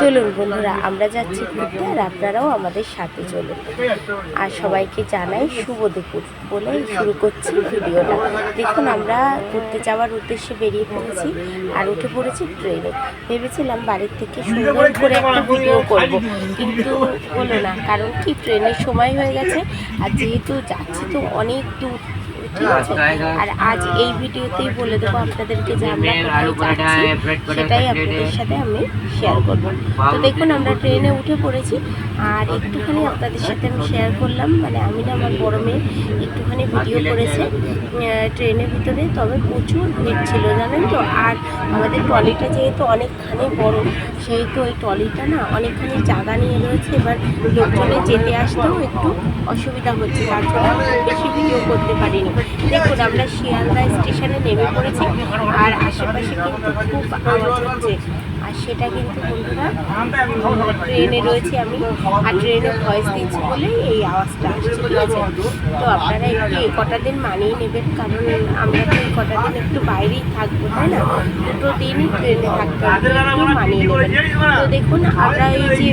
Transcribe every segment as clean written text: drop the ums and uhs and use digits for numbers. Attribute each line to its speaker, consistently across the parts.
Speaker 1: চলুন বন্ধুরা, আমরা যাচ্ছি ঘুরতে আর আপনারাও আমাদের সাথে চলুন। আর সবাইকে জানাই শুভ দুপুর বলে শুরু করছি ভিডিওটা। দেখুন, আমরা ঘুরতে যাওয়ার উদ্দেশ্যে বেরিয়ে পড়েছি আর উঠে পড়েছি ট্রেনে। ভেবেছিলাম বাড়ির থেকে সুন্দর করে একটা ভিডিও করব, কিন্তু হলো না। কারণ কি, ট্রেনের সময় হয়ে গেছে আর যেহেতু যাচ্ছি তো অনেক দূর, ঠিক আছে। আর আজ এই ভিডিওতেই বলে দেবো আপনাদেরকে যে আমরা কোথায় যাচ্ছি, সেটাই আপনাদের সাথে আমি শেয়ার করব। তো দেখুন, আমরা ট্রেনে উঠে পড়েছি আর একটুখানি আপনাদের সাথে আমি শেয়ার করলাম। মানে আমি না, আমার বড় মেয়ে একটুখানি ভিডিও করেছে ট্রেনের ভিতরে, তবে প্রচুর ভিড় ছিল জানেন তো। আর আমাদের ট্রলিটা যেহেতু অনেকখানি বড়, সেহেতু ওই ট্রলিটা না অনেকখানি জায়গা নিয়ে রয়েছে। এবার লোকজনের যেতে আসতেও একটু অসুবিধা হচ্ছে, তার জন্য বেশি ভিডিও করতে পারিনি। দেখুন, আমরা শিয়ালদা স্টেশনে নেমে পড়েছি আর আশেপাশে কিন্তু খুব আওয়াজ হচ্ছে। আর সেটা কিন্তু বন্ধুরা, ট্রেনে রয়েছে আমি আর ট্রেনে ভয়েস দিচ্ছি বলে এই আওয়াজটা আসছে, ঠিক আছে। তো আপনারা একটু এই কটা দিন মানিয়ে নেবেন, কারণ আমরা তো এই কটা দিন একটু বাইরেই থাকবো, তাই না। দুটো দিনই ট্রেনে থাকতে হবে, একটু মানিয়ে নেবেন। তো দেখুন, আমরা এই যে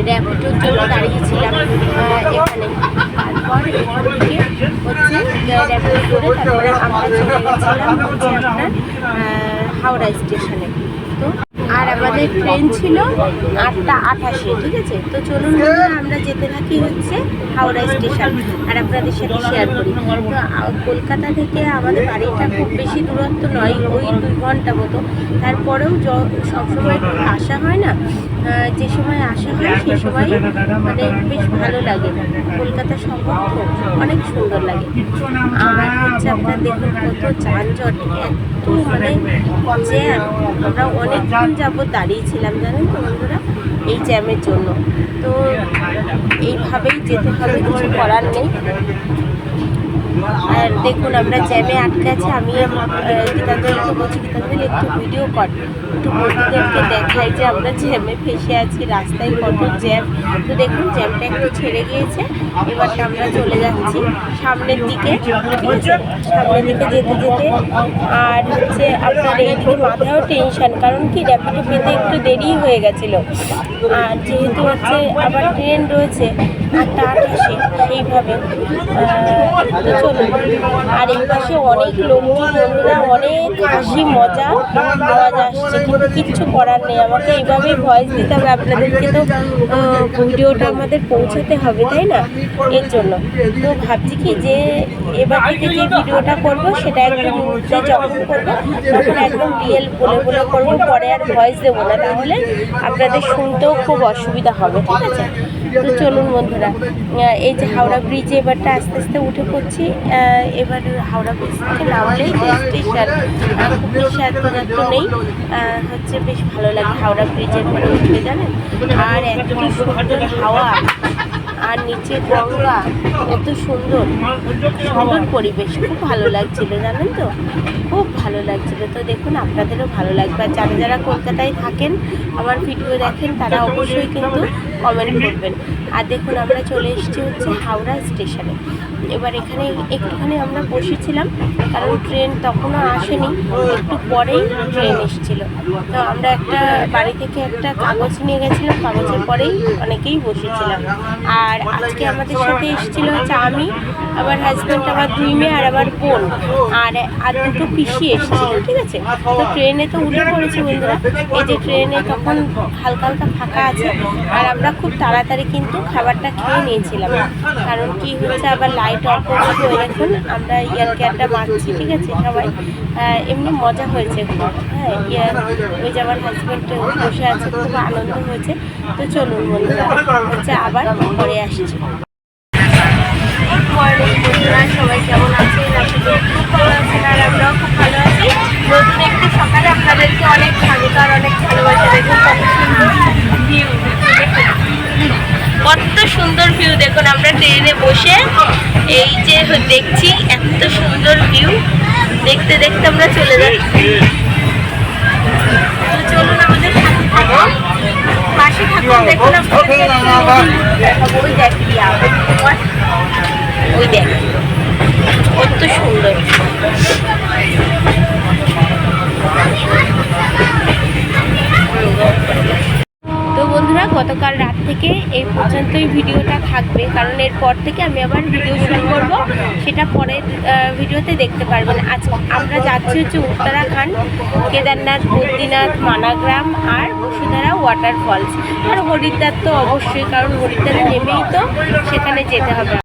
Speaker 1: র্যাপিডোর জন্য দাঁড়িয়েছিলাম এখানে, তারপর এখান থেকে হচ্ছে র্যাপিডো করে তারপরে আমরা চলে গেছিলাম হচ্ছে আপনার হাওড়া স্টেশনে। তো আর আমাদের ট্রেন ছিল 8:28, ঠিক আছে। তো চলুন বন্ধুরা, আমরা যেতে থাকি হচ্ছে হাওড়া স্টেশন আর আপনাদের সাথে শেয়ার করি। তো কলকাতা থেকে আমাদের বাড়িটা খুব বেশি দূরত্ব নয়, ওই 2 ঘন্টা মতো। তারপরেও সবসময় আসা হয় না, যে সময় আসা হয় সেই সময় মানে বেশ ভালো লাগে। কলকাতা শহর তো অনেক সুন্দর লাগে। আর হচ্ছে আপনার দেখুন কত যানজট, এত মানে জ্যাম। আমরা অনেকক্ষণ যাবত দাঁড়িয়েছিলাম জানেন তো বন্ধুরা, এই জ্যামের জন্য। তো এইভাবেই যেতে হবে, কিছু করার নেই। আর দেখুন, আমরা জ্যামে আটকে আছি। আমি গীতাঞ্জলিকে বলছি, গীতাঞ্জলি একটু ভিডিও কর, একটু বন্ধুদেরকে দেখাই যে আমরা জ্যামে ফেসে আছি, রাস্তায় কত জ্যাম। তো দেখুন, জ্যামটা একটু ছেড়ে গিয়েছে। এবারটা আমরা চলে যাচ্ছি সামনের দিকে, ঠিক আছে। সামনের দিকে যেতে যেতে আর হচ্ছে আপনার এইদিকে মাথায়ও টেনশন, কারণ কি, র্যাপিডো পেতে একটু দেরি হয়ে গেছিলো। আর যেহেতু হচ্ছে আবার ট্রেন রয়েছে 8:28, সেইভাবে তো চলুন। আর এই পাশে অনেক লোকজন বন্ধুরা, অনেক হাসি মজা আওয়াজ আসছে, কিন্তু কিচ্ছু করার নেই। আমাকে এইভাবেই ভয়েস দিতে হবে আপনাদেরকে, তো ভিডিওটা আমাদের পৌঁছাতে হবে, তাই না, এর জন্য। তো ভাবছি কি যে এবার থেকে যে ভিডিওটা করবো সেটা একদম মুহূর্তে যখন করবো তখন একদম রিয়েল বলে বলে করবো, পরে আর ভয়েস দেবো না, তাহলে আপনাদের শুনতেও খুব অসুবিধা হবে, ঠিক আছে। তো চলুন বন্ধুরা, এই যে হাওড়া ব্রিজে এবারটা আস্তে আস্তে উঠে পড়ছি। এবার হাওড়া ব্রিজ থেকে নামলেই যে স্টেশন, খুব বেশি এত নেই, হচ্ছে বেশ ভালো লাগে হাওড়া ব্রিজের পরে উঠতে, জানেন। আর এত সুন্দর হাওয়া আর নিচে গঙ্গা, এত সুন্দর সুন্দর পরিবেশ, খুব ভালো লাগছিল জানেন তো, খুব ভালো লাগছিল। তো দেখুন, আপনাদেরও ভালো লাগবে। আর যারা যারা কলকাতায় থাকেন, আমার ভিডিও দেখেন, তারা অবশ্যই কিন্তু কমেন্ট করবেন। আর দেখুন, আমরা চলে এসেছি হচ্ছে হাওড়া স্টেশনে। এবার এখানে একটুখানি আমরা বসেছিলাম, কারণ ট্রেন তখনও আসেনি, একটু পরেই ট্রেন এসেছিল। তো আমরা একটা বাড়ি থেকে একটা কাগজ নিয়ে গেছিলাম, কাগজের পরেই অনেকেই বসেছিলাম। আর আজকে আমাদের সাথে এসেছিলো হচ্ছে আমি, আমার হাজব্যান্ড, আমার 2 মেয়ে আর আমার বোন, আর 2 পিসি এসেছিল, ঠিক আছে। তো ট্রেনে তো উঠে পড়েছি বন্ধুরা। এই যে ট্রেনে তখন হালকা হালকা ফাঁকা আছে, আর আমরা খুব তাড়াতাড়ি কিন্তু খাবারটা খেয়ে নিয়েছিলাম, কারণ কি হচ্ছে আবার লাইট অফ করছি। ওই এখন আমরা ইয়ারকেয়ারটা মারছি, ঠিক আছে সবাই। এমনি মজা হয়েছে খুব, হ্যাঁ। ওই যে আমার হাজব্যান্ড বসে আছে, খুব আনন্দ হয়েছে। তো চলুন বন্ধুরা, হচ্ছে আবার পরে আসছি। গুড মর্নিং বন্ধুরা, সবাই কেমন আছেন? খুব ভালো আছেন আর আমরাও খুব ভালো আছি। নতুন একটি সকালে আপনাদেরকে অনেক স্বাগত আর অনেক ভালোবাসা। দেখুন কত সুন্দর ভিউ, কত সুন্দর ভিউ। দেখুন, আমরা ট্রেনে বসে এই যে দেখছি এত সুন্দর ভিউ, দেখতে দেখতে আমরা চলে যাচ্ছি। তো চলুন, আমাদের সাথে থাকুন, পাশে থাকুন। দেখুন, ওই দেখ, ওই দেখ কত সুন্দর। গতকাল রাত থেকে এই পর্যন্তই ভিডিওটা থাকবে, কারণ এরপর থেকে আমি আবার ভিডিও শুরু করব, সেটা পরের ভিডিওতে দেখতে পারবেন। আজ আমরা যাচ্ছি হচ্ছে উত্তরাখণ্ড, কেদারনাথ, বদ্রীনাথ, মানাগ্রাম আর বসুধারা ওয়াটারফলস, আর হরিদ্বার তো অবশ্যই, কারণ হরিদ্বারে নেমেই তো সেখানে যেতে হবে।